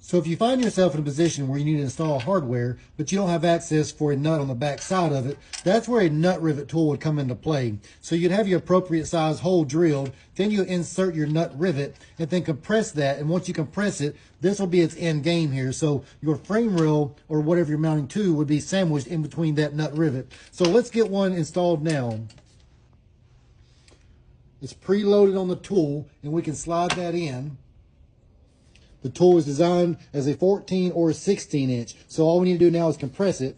So if you find yourself in a position where you need to install hardware, but you don't have access for a nut on the back side of it, that's where a nut rivet tool would come into play. So you'd have your appropriate size hole drilled, then you insert your nut rivet, and then compress that. And once you compress it, this will be its end game here. So your frame rail, or whatever you're mounting to, would be sandwiched in between that nut rivet. So let's get one installed now. It's preloaded on the tool, and we can slide that in. The tool is designed as a 14 or a 16 inch. So all we need to do now is compress it.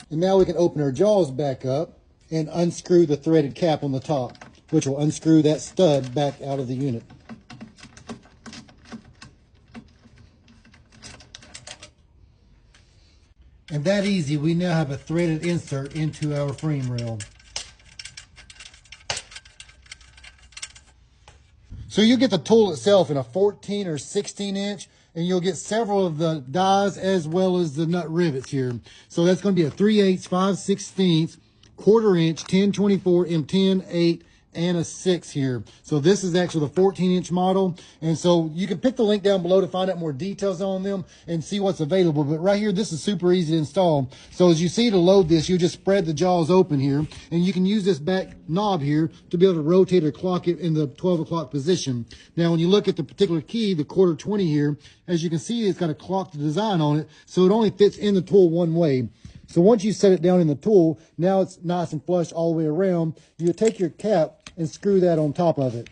And now we can open our jaws back up and unscrew the threaded cap on the top, which will unscrew that stud back out of the unit. And that easy, we now have a threaded insert into our frame rail. So you get the tool itself in a 14 or 16 inch, and you'll get several of the dies as well as the nut rivets here. So that's going to be a 3/8, 5/16, quarter inch, 10/24, M10, 8, and a 6 here. So this is actually the 14-inch model. And so you can pick the link down below to find out more details on them and see what's available. But right here, this is super easy to install. So as you see, to load this, you just spread the jaws open here, and you can use this back knob here to be able to rotate or clock it in the 12 o'clock position. Now, when you look at the particular key, the quarter 20 here, as you can see, it's got a clocked design on it, so it only fits in the tool one way. So once you set it down in the tool, now it's nice and flush all the way around. You take your cap and screw that on top of it.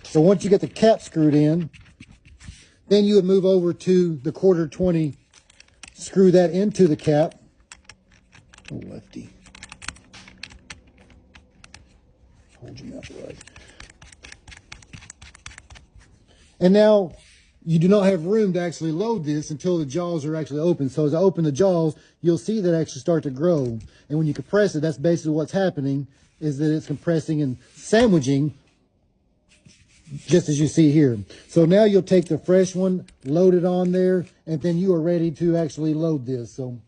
So once you get the cap screwed in, then you would move over to the quarter 20, screw that into the cap. Oh, lefty. Hold your mouth right. And now you do not have room to actually load this until the jaws are actually open. So as I open the jaws, you'll see that actually start to grow. And when you compress it, that's basically what's happening, is that it's compressing and sandwiching just as you see here. So now you'll take the fresh one, load it on there, and then you are ready to actually load this. So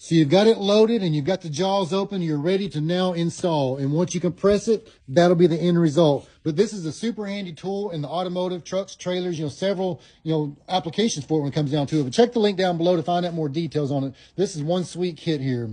you've got it loaded and you've got the jaws open. You're ready to now install. And once you compress it, that'll be the end result. But this is a super handy tool in the automotive, trucks, trailers, several, applications for it when it comes down to it. But check the link down below to find out more details on it. This is one sweet kit here.